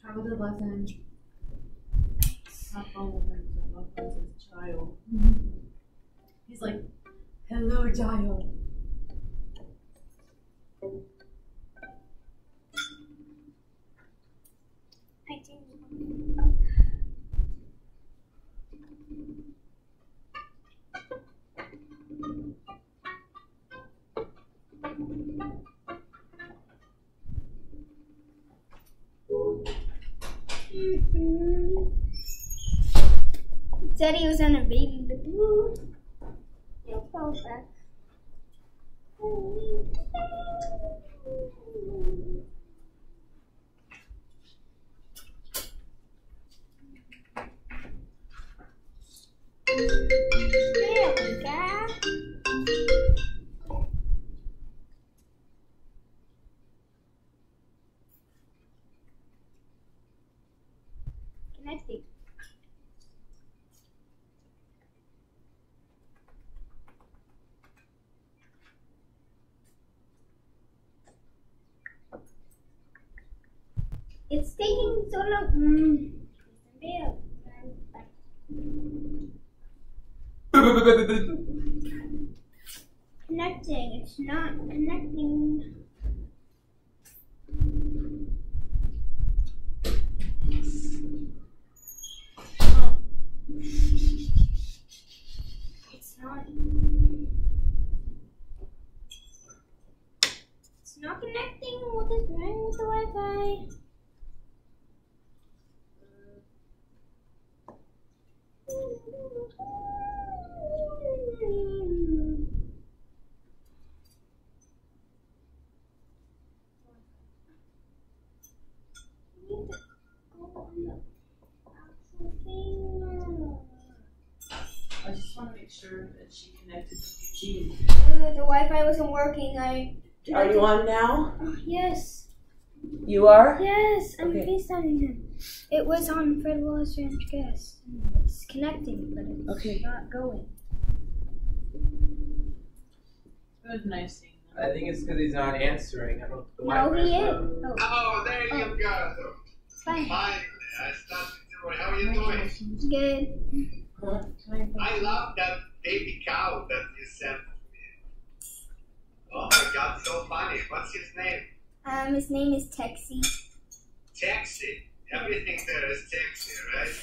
Have a good lesson. Have fun with him. Have fun with his child. He's like, hello, child. I think. Said he was on a baby blue. It fell back. There we go. Connecting. It's taking so long. Connecting. It's not connecting. It's not. It's not connecting. What is wrong with the Wi-Fi? I just want to make sure that she connected to Eugene. The Wi-Fi wasn't working. Are you on now? Yes. You are? Yes, I'm Okay. FaceTiming him. It was on Fred Wallace Ranch Guest. It's connecting, but it's Okay. not going. It was nice seeing them. I think it's because he's not answering. I don't. The No, Wi-Fi's he is. low. Oh, Oh, there you go. fine. Hi, I started doing. How are you doing? Good. I love that baby cow that you sent me. Oh my God, so funny. What's his name? His name is Texie. Taxi. Everything there is taxi, right?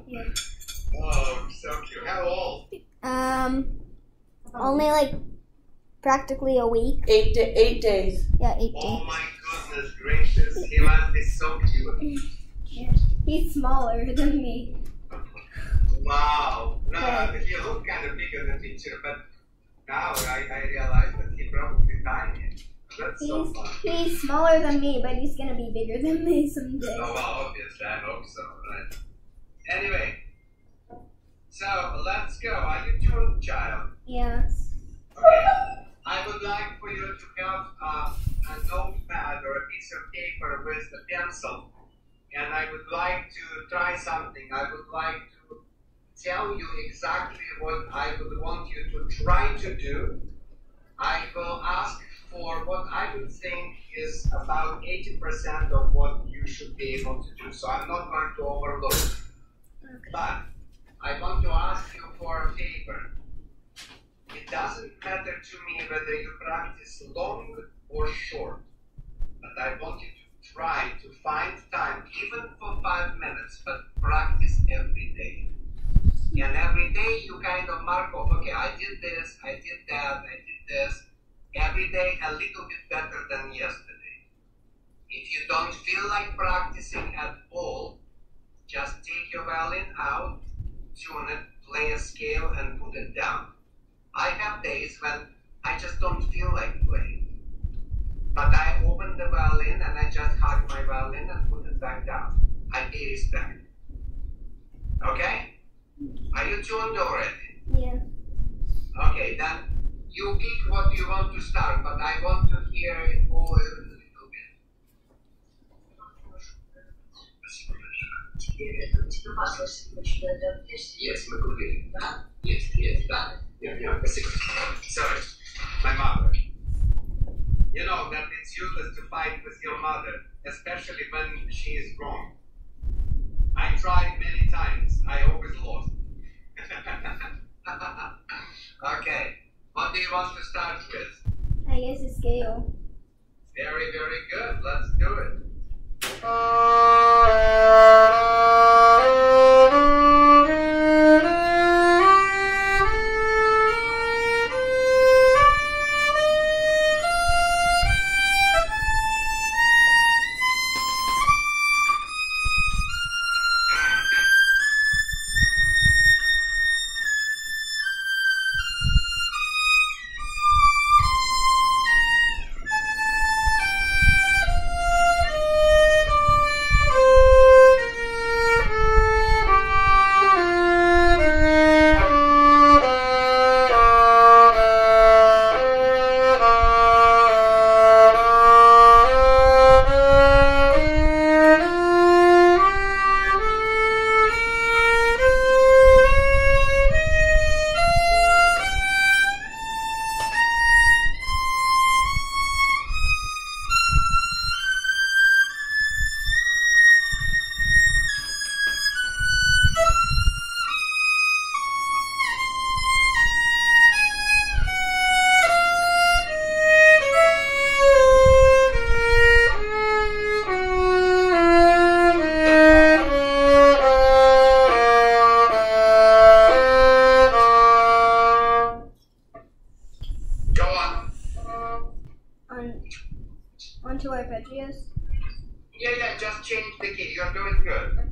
Yeah. Oh, so cute. How old? Only like practically a week. 8 days. Yeah, 8 Oh days. my goodness gracious. He must be so cute. He's smaller than me. Wow. No, he looked kind of bigger than picture, but now I realize that he probably tiny. That's so fun. He's smaller than me, but he's gonna be bigger than me someday. Oh, well, obviously, I hope so, right? Anyway, so let's go. Are you tuned, child? Yes. Okay. I would like for you to have a notepad or a piece of paper with a pencil, and I would like to try something. I would like to tell you exactly what I would want you to try to do. I will ask for what I would think is about 80% of what you should be able to do. So I'm not going to overload. Okay. But I want to ask you for a favor. It doesn't matter to me whether you practice long or short, but I want you to try to find time, even for 5 minutes, but practice every day. And every day you kind of mark off, okay, I did this, I did that, I did this. Every day a little bit better than yesterday. If you don't feel like practicing at all, just take your violin out, tune it, play a scale, and put it down. I have days when I just don't feel like playing. But I open the violin and I just hug my violin and put it back down. I pay respect. Okay? Are you tuned already? Yeah. Okay, then you pick what you want to start, but I want to hear it all a little bit. Yes, мы говорили. Да? Yes, да. Yeah, спасибо. Sorry, my mother. You know that it's useless to fight with your mother, especially when she is wrong. I tried many times. I always lost. Okay, what do you want to start with? I guess a scale. Very, very good. Let's do it. Onto arpeggios. Yeah, just change the key. You're doing good.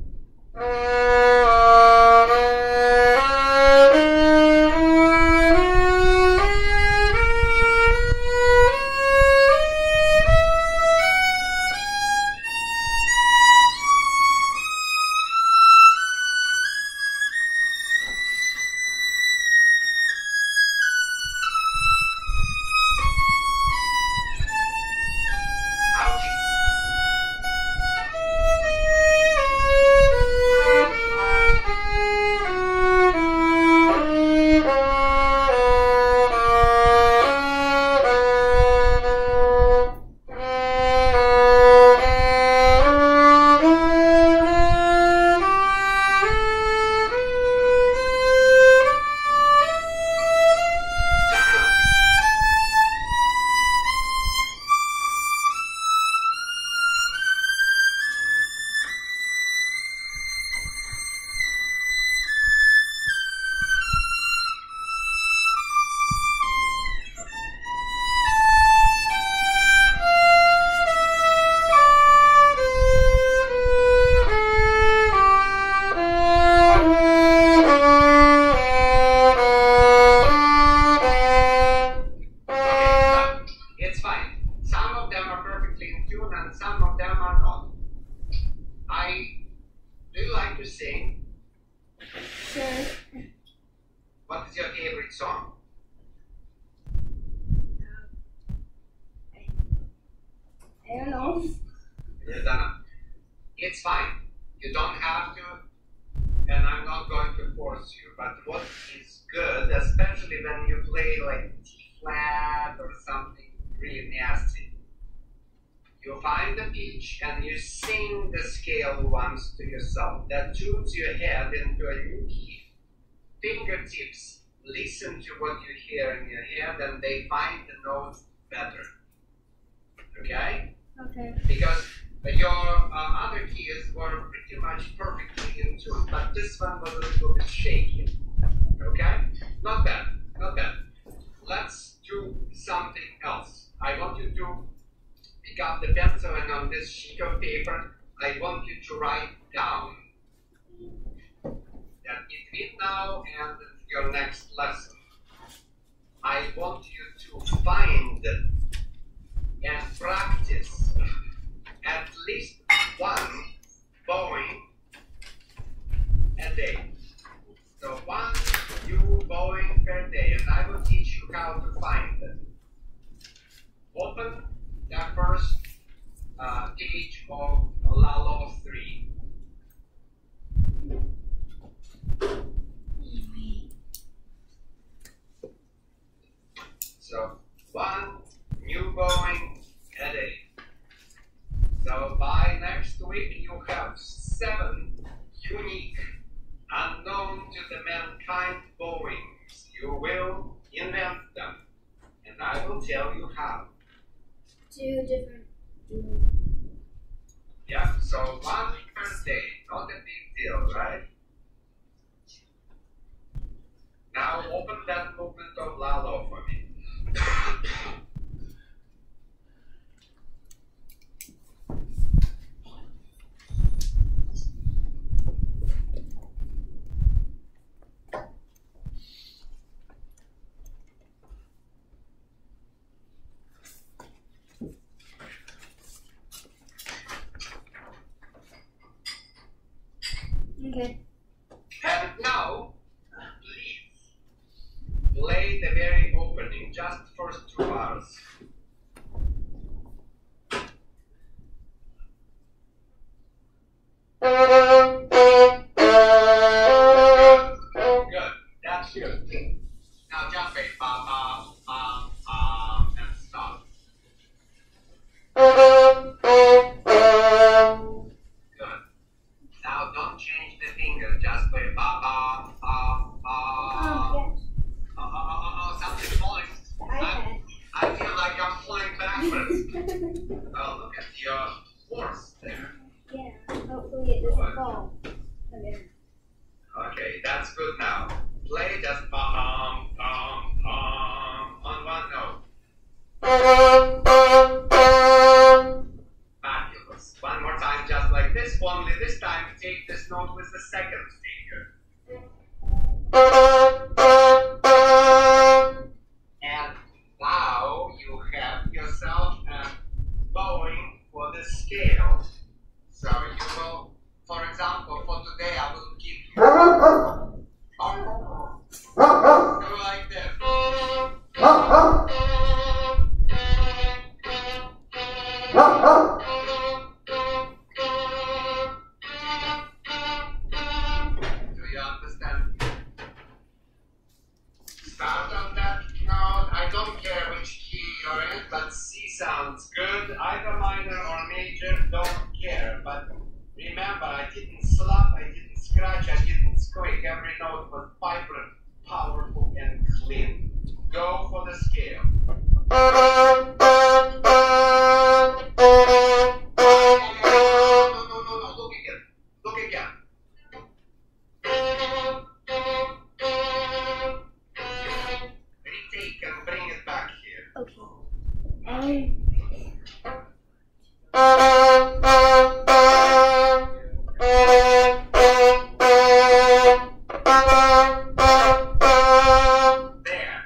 What is your favorite song? I don't know. You don't know. It's fine. You don't have to, and I'm not going to force you. But what is good, especially when you play like D flat or something really nasty, you find the pitch and you sing the scale once to yourself. That tunes your head into a new key. Fingertips listen to what you hear in your head and they find the notes better. Okay? Okay. Because your other keys were pretty much perfectly in tune, but this one was a little bit shaky. Okay? Not bad. Not bad. Let's do something else. I want you to pick up the pencil and on this sheet of paper, I want you to write down that between now and your next lesson, I want you to find and practice at least one bowing a day. So one new bowing per day, and I will teach you how to find it. Open the first page of Lalo 3. So 1, 7. Unique. Unknown to the mankind bowings. You will invent them. And I will tell you how. 2 different. Yeah, so 1 per day. Not a big deal, right? Now open that movement of Lalo for me. Okay. And now, please, play the very opening, just first 2 bars. Good, that's good. Now just wait, and stop. Good. Now don't change the finger, just play Yes. something's falling. I I feel like I'm flying backwards. Oh, look at your horse there. Yeah. Hopefully it doesn't fall. Okay. Okay, that's good now. Play just on one note. Fabulous. One more time, just like this. Only this time, take this note with the second finger. And now you have yourself a bowing for the scale. So you will, for example, for today, I will give you go like this. Do you understand? Start on that note. I don't care which key you're in, but C sounds good. Either minor or major, don't care. But remember, I didn't slap, I didn't scratch, I didn't squeak. Every note was vibrant, powerful, and clean. Go for the scale. No. Look again. Look again. Retake and bring it back here. Okay. There.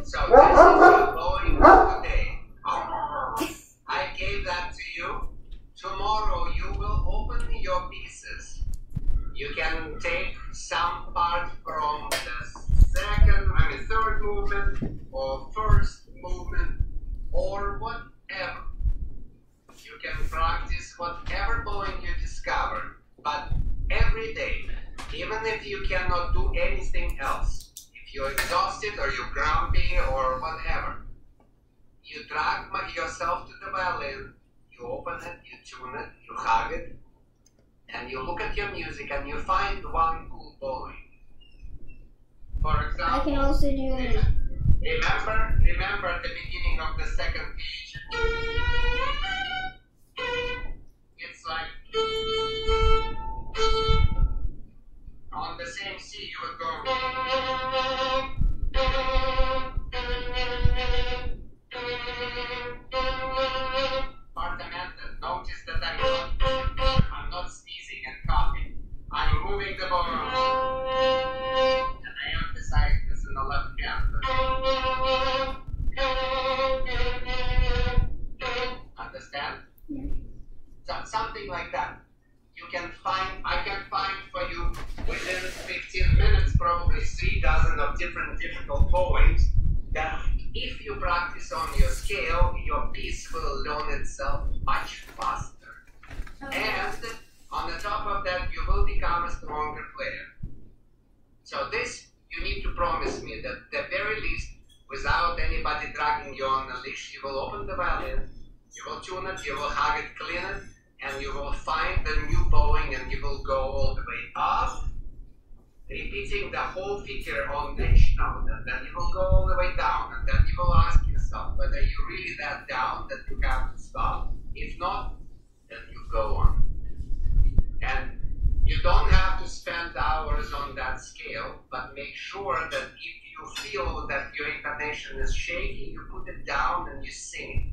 So this is your blowing today. I gave that to you. Tomorrow you will open your pieces. You can take some part from the third movement or first movement or whatever. You can practice whatever bowling you discover, but every day, even if you cannot do anything else, if you're exhausted or you're grumpy or whatever, you drag yourself to the violin, you open it, you tune it, you hug it, and you look at your music and you find one cool bowling. For example, I can also do it. Remember at the beginning of the second page. It's like on the same C you would go. Partamenta. Notice that I'm not sneezing and coughing. I'm moving the bow around. And I emphasize this in the left hand. Understand? Yeah. So, something like that. I can find for you within 15 minutes probably 3 dozen of different difficult bowings that if you practice on your scale, your piece will learn itself much faster. Okay. And on the top of that, you will become a stronger player. So this, you need to promise me that at the very least, without anybody dragging you on the leash, you will open the violin, you will tune it, you will hug it, clean it, and you will find the new bowing, and you will go all the way up, repeating the whole figure on each note, and then you will go all the way down, and then you will ask yourself whether you're really that down that you have to stop. If not, then you go on. And you don't have to spend hours on that scale, but make sure that if you feel that your intonation is shaky, you put it down and you sing it.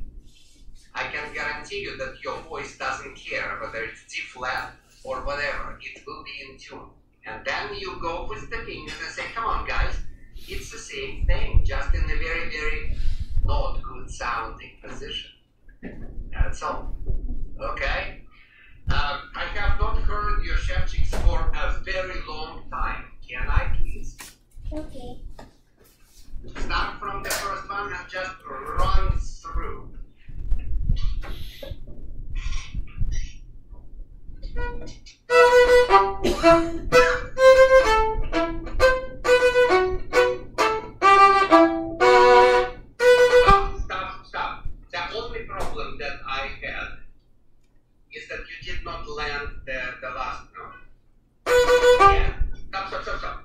I can guarantee you that your voice doesn't care whether it's D flat or whatever, it will be in tune. And then you go with the fingers and say, come on guys, it's the same thing, just in a very, very not good sounding position. That's all. Okay? I have not heard your Shevchiks for a very long time. Can I please? Okay. Start from the first one and just run through. Stop. The only problem that I had is that you did not land the last note. Yeah? Stop.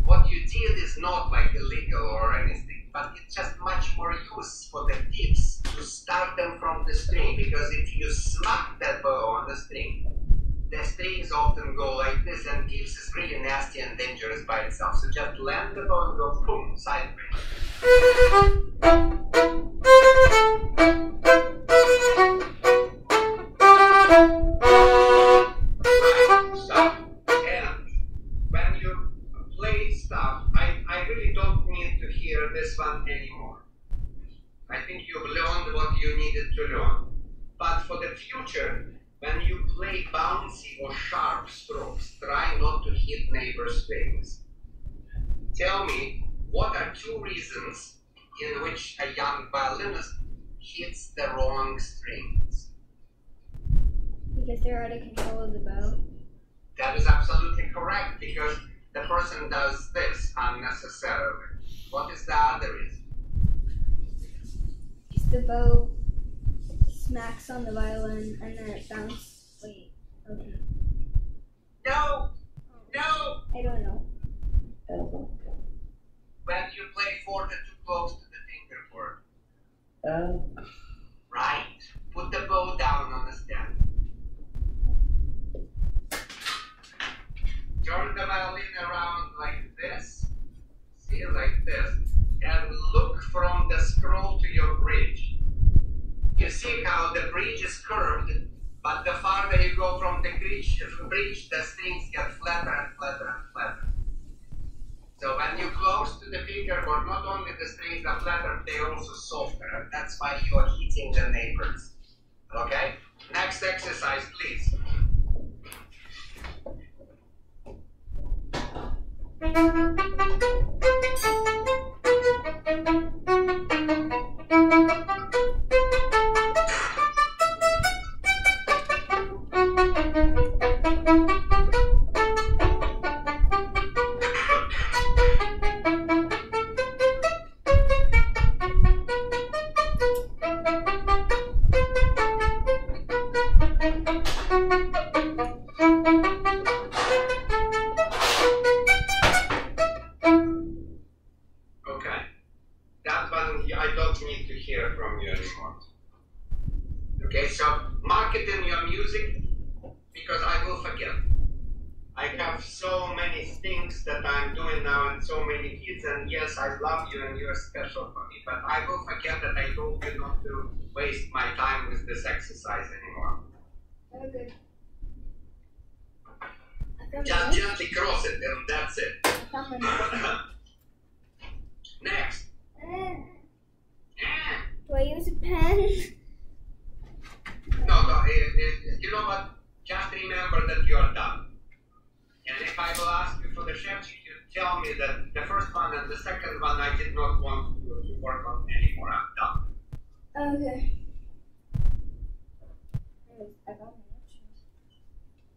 What you did is not like illegal or anything, but it's just much more use for the tips to start them from the string, because if you smack that bow on the strings often go like this, and tips is pretty nasty and dangerous by itself. So just land the bow and go boom, sideways. Stop. And when you play stuff, I really don't need to hear this one anymore. I think you've learned what you needed to learn. But for the future, when you play bouncy or sharp strokes, try not to hit neighbor strings. Tell me, what are 2 reasons in which a young violinist hits the wrong strings? Because they're out of control of the bow. That is absolutely correct, because the person does this unnecessarily. What is the other reason? Because the bow smacks on the violin and then it bounces. Wait, okay. No! I don't know. When you play chord too close to the fingerboard. Oh. Right. Put the bow down on the stem. Turn the violin around like this. See, like this. And look from the scroll to your bridge. You see how the bridge is curved, but the farther you go from the bridge, the strings get flatter and flatter and flatter. So when you close to the fingerboard, not only the strings are flatter, they're also softer, and that's why you are hitting the neighbors. Okay? Next exercise, please. Exercise anymore. Okay. Just gently cross it and that's it. Next. Do I use a pen? No, you know what? Just remember that you are done. And if I will ask you for the Shevchik, you tell me that the first one and the second one I did not want to work on anymore. I'm done. Okay.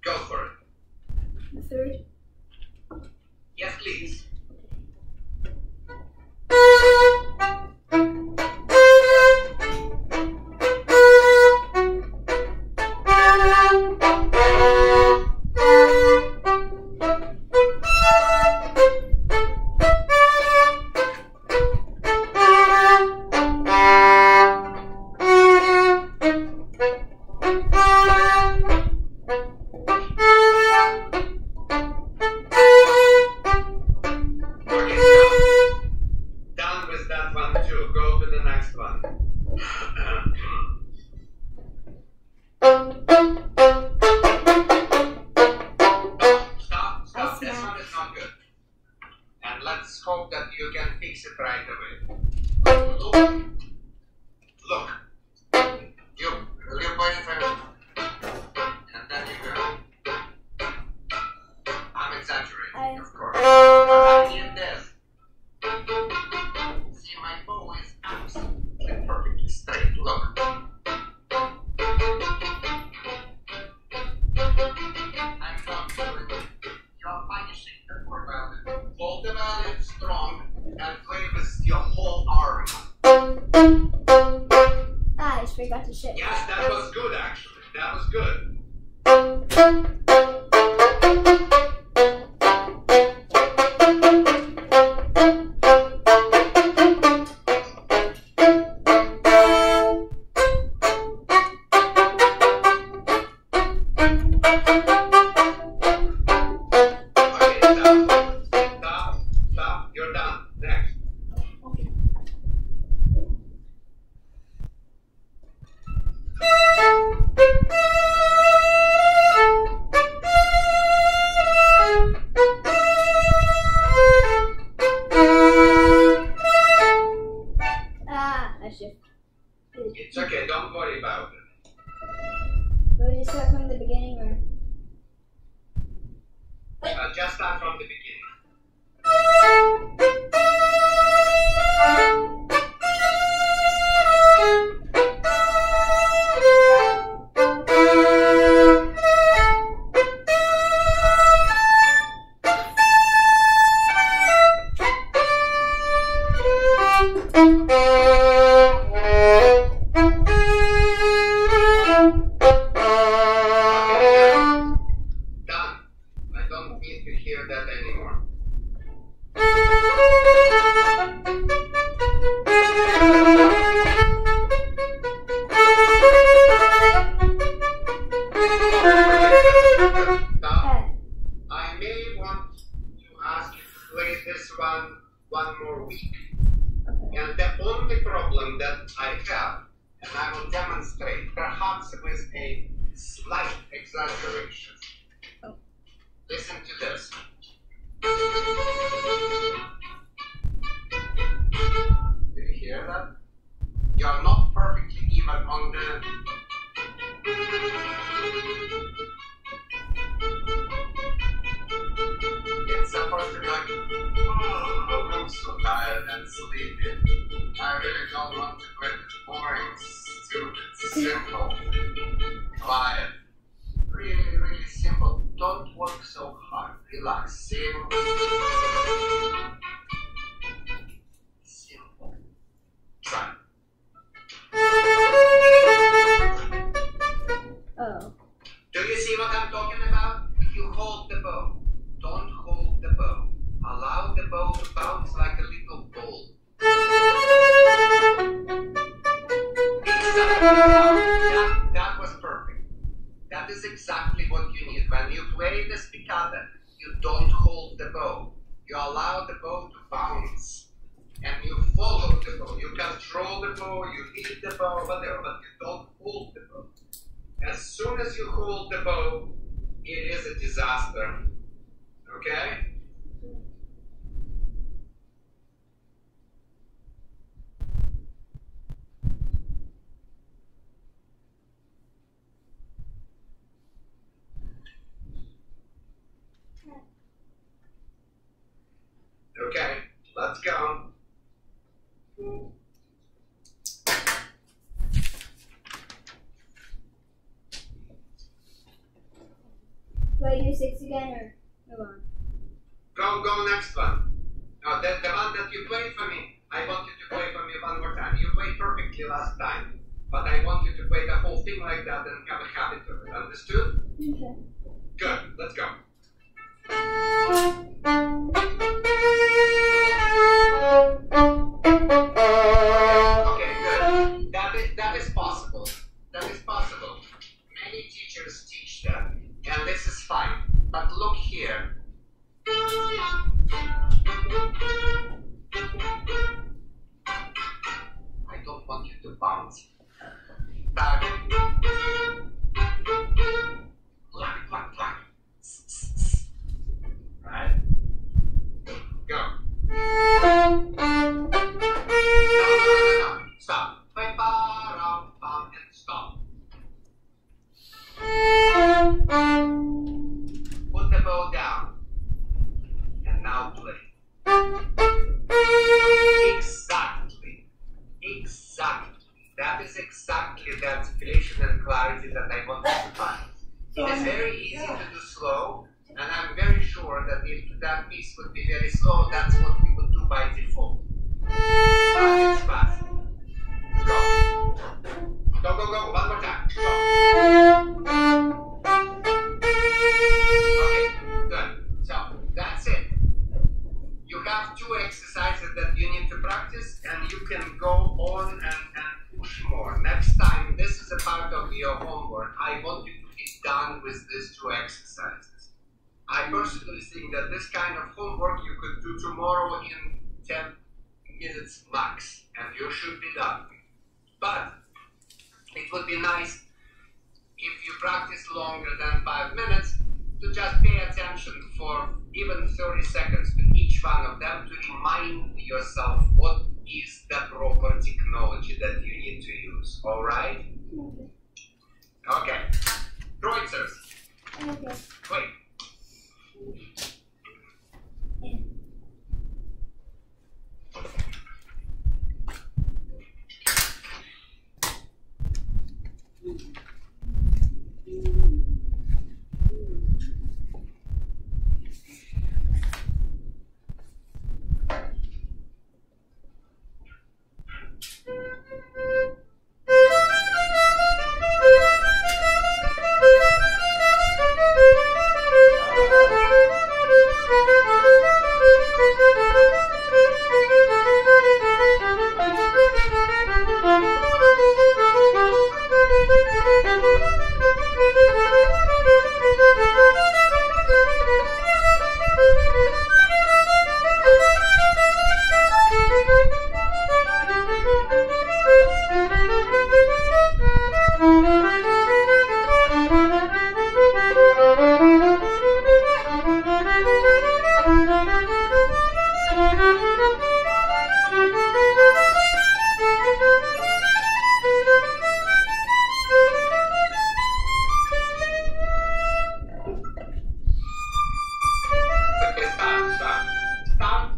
Go for it. The third. Yes, please. fix it right away. Look. You point in front of me. And then you go. I'm exaggerating, of course. But I need this. See, my bow is absolutely perfectly straight. Look. I'm not doing it. You're punishing the poor valve. Hold the valve strong and play with your whole arm. I just forgot to shit. Yes, that was good actually. That was good. Okay, stop. You're done. Next. I should. It's okay. Don't worry about it. Do I just start from the beginning or? Just start from the beginning. Done. I don't need to hear that anymore. Stop. I may want to ask you to play this one more week. And the only problem that I have, and I will demonstrate, perhaps with a slight exaggeration. Listen to this. Do you hear that? You're not perfectly even on the... It's supposed to be like, oh, I'm so tired and sleepy. I really don't want to quit. Boring, stupid, simple, quiet. Really, really simple. Don't work so hard. Relax. Simple. Simple. Try. Oh. Do you see what I'm talking about? You hold the bow. Don't hold the bow. Allow the bow to bounce like a little ball. That was perfect. That is exactly what you need. When you play the spicata, you don't hold the bow. You allow the bow to bounce. And you follow the bow. You control the bow, you hit the bow, whatever, but you don't hold the bow. As soon as you hold the bow, it is a disaster. Okay? Okay, let's go. Do I do 6 again or move on? Go next one. No, the one that you played for me, I want you to play for me one more time. You played perfectly last time, but I want you to play the whole thing like that and have a habit of it. Understood? Okay. Good, let's go. Okay, good. That is possible. That is possible. Many teachers teach that, and this is fine. But look here. I don't want you to bounce. Back. Clack, clack, clack. Right? Go. exactly the articulation and clarity that I want you to find. It is very easy to do slow, and I'm very sure that if that piece would be very slow, that's what we would do by default. But it's fast. Go. Go, go, go. One more time. Go. Okay, good. So, that's it. You have 2 exercises that you need to practice, and you can go on and push more. Next time, this is a part of your homework. I want you to be done with these 2 exercises. I personally think that this kind of homework you could do tomorrow in 10 minutes max, and you should be done. But it would be nice if you practice longer than 5 minutes to just pay attention for even 30 seconds to each one of them to remind yourself what is the proper technology that you need to use. All right? Okay. Kreuzers. Okay. Wait.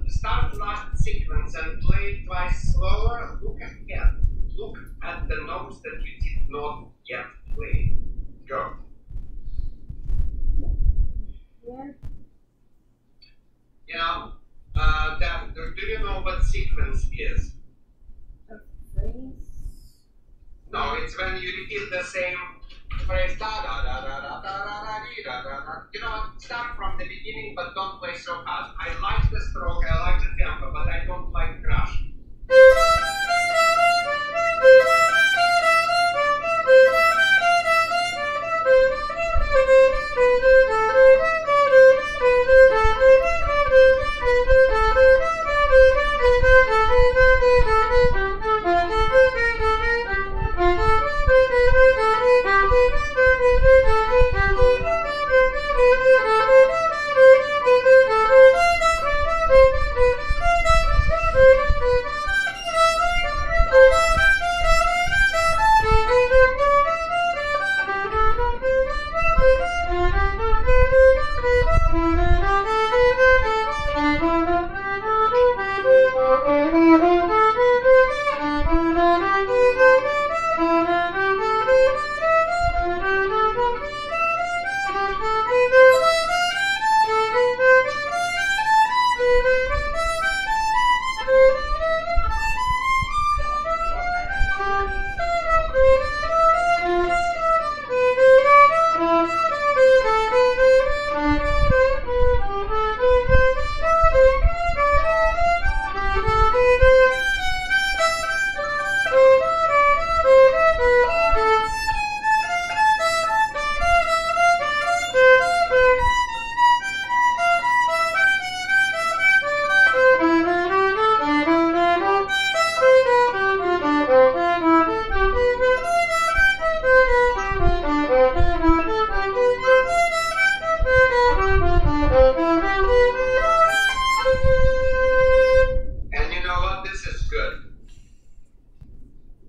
Start last sequence and play it twice slower. Look ahead. Look at the notes that you did not yet play. Go. Where? You know, do you know what sequence is? A phrase? No, it's when you repeat the same phrase. Da da da da da da da da da da da. You know, start from the beginning, but don't play so fast. I like the stroke, I like the tempo, but I don't like crash.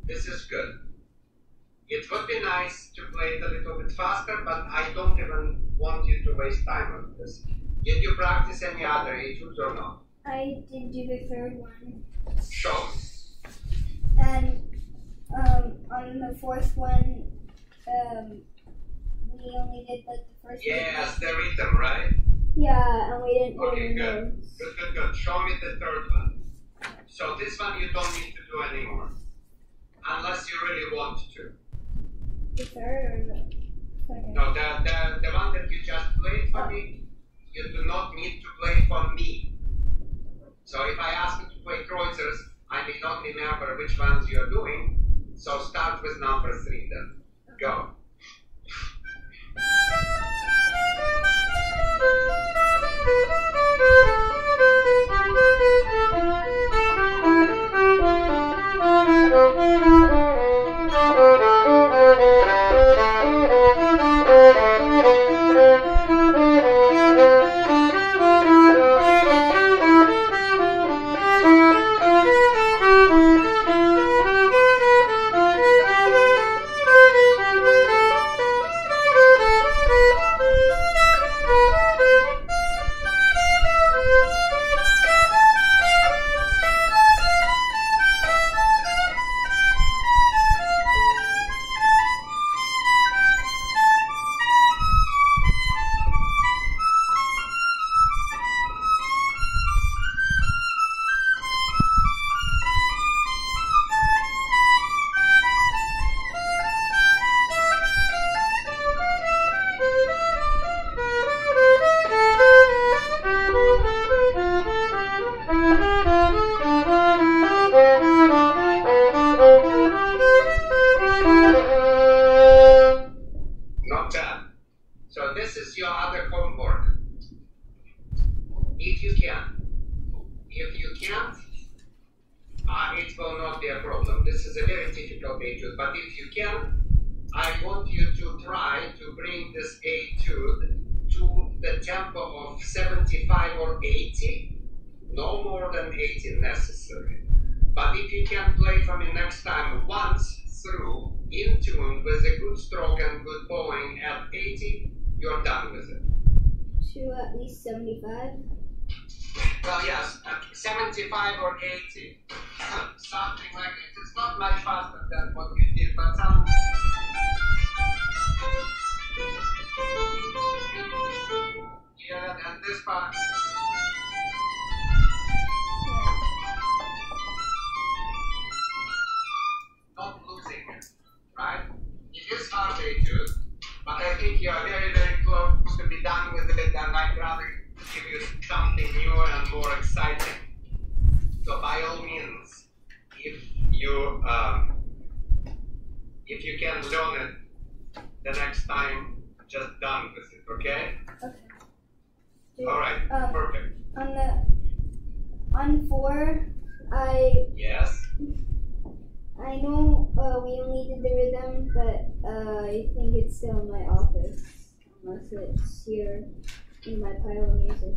This is good. It would be nice to play it a little bit faster, but I don't even want you to waste time on this. Did you practice any other etudes or not? I did do the third one. Show. And On the fourth one, we only did like the first one. Yes, the rhythm, right? Yeah, and we didn't do Okay, the good. notes. Good. Show me the third one. So this one you don't need to do anymore. Unless you really want to. The third or the second? No, the one that you just played for me, you do not need to play for me. So if I ask you to play Kreuzers, I may not remember which ones you're doing. So start with number 3 then. Go. Not bad. So this is your other homework. If you can. If you can't, it will not be a problem. This is a very difficult etude, but if you can, I want you to try to bring this etude to the tempo of 75 or 80. No more than 80 necessary. But if you can play for me next time once through, in tune, with a good stroke and good bowing at 80, you're done with it. To at least 75? Well, yes, 75 or 80. Something like it. It's not much faster than what you did, but some... Yeah, and this part... Not losing it, right? It is hard etude, but I think you are very, very close to be done with it, and I'd rather give you something newer and more exciting. So by all means, if you can learn it the next time, just done with it, okay? Okay. All right, perfect. On 4, Yes. I know we only did the rhythm, but I think it's still in my office, unless it's here in my pile of music.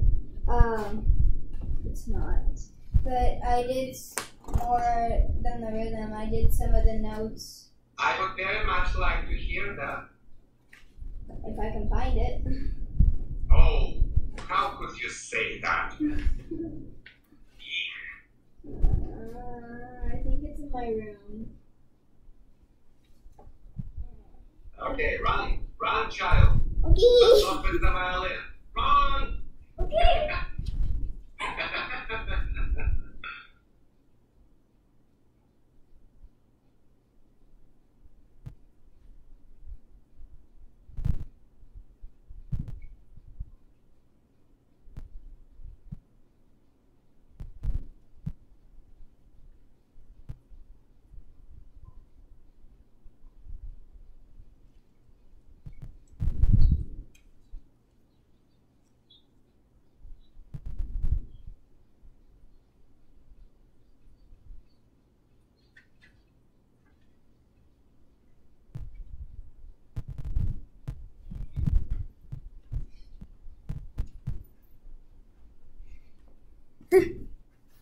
It's not. But I did more than the rhythm. I did some of the notes. I would very much like to hear that. If I can find it. Oh, how could you say that? I think it's in my room. Okay, run, child. Okay. Stop with the violin. Run! Okay.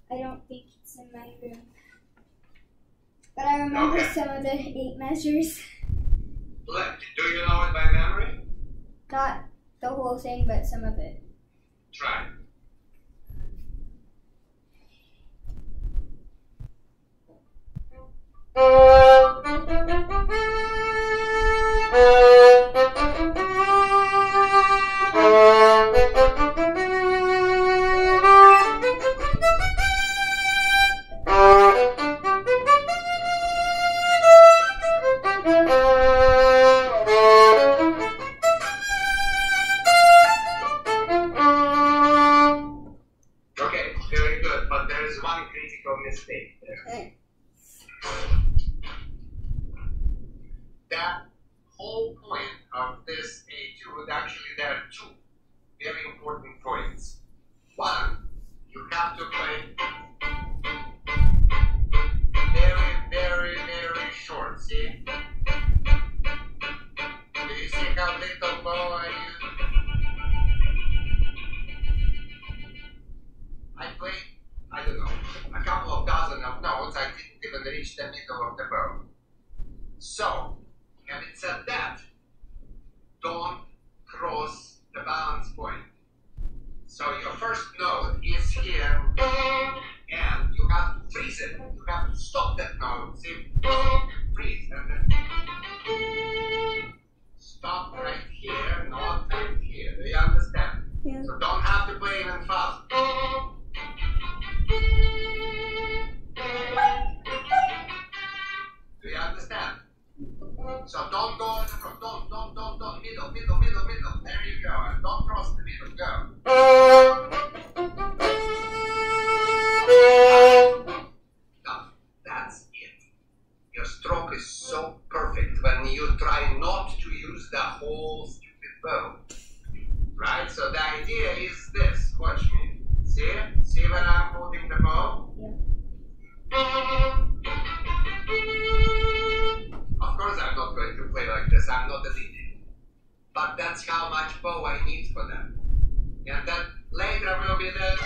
I don't think it's in my room. But I remember Okay. some of the 8 measures. Do you know it by memory? Not the whole thing, but some of it. Try. Okay, very good, but there is one critical mistake there. Okay. That whole point of this etude, actually there are two very important points. One, you have to play very, very, very short, see? Do you see how little bow I use? I played, I don't know, a couple of dozen of notes. I didn't even reach the middle of the bow. So, having said that, don't cross the balance point. So your first note is here, and you have to freeze it. You have to stop that note. See, freeze, and then stop right here, not right here. Do you understand? Yeah. So don't have to play even fast. Do you understand? So don't go in the front. Don't. Middle. There you go. And don't cross the middle. Go. Now, that's it. Your stroke is so perfect when you try not to use the whole stupid bow. Right? So the idea is this. Watch me. See? See when I'm holding the bow? Of course I'm not going to play like this. I'm not a leader. But that's how much bow I need for that. And then later will be this.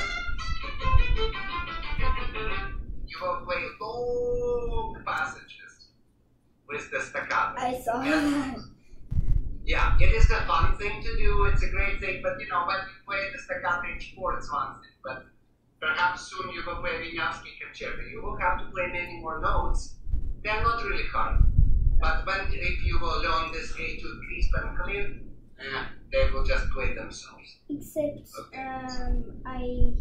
You will play long passages with the staccato. I saw that. Yeah, it is a fun thing to do. It's a great thing. But you know, when you play the staccato H4, it's one thing. But perhaps soon you will play Wieniawski concerto. You will have to play many more notes. They are not really hard. But if you will learn this etude crisp and clear, they will just play themselves. Except, Okay.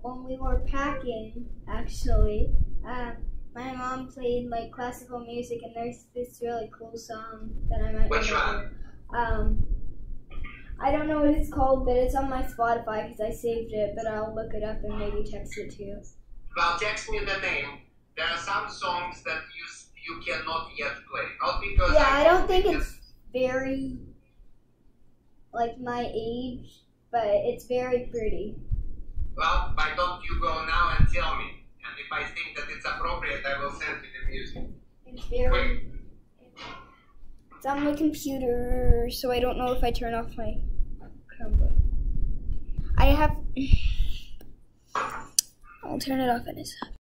when we were packing, actually, my mom played like classical music, and there's this really cool song that I might Which remember. I don't know what it's called, but it's on my Spotify because I saved it, but I'll look it up and maybe text it to you. Well, text me the name. There are some songs that you cannot yet play. Not because Yeah, I don't think it's very, like, my age, but it's very pretty. Well, why don't you go now and tell me? And if I think that it's appropriate, I will send you the music. It's very... It's on my computer, so I don't know if I turn off my Chromebook. I'll turn it off in a sec.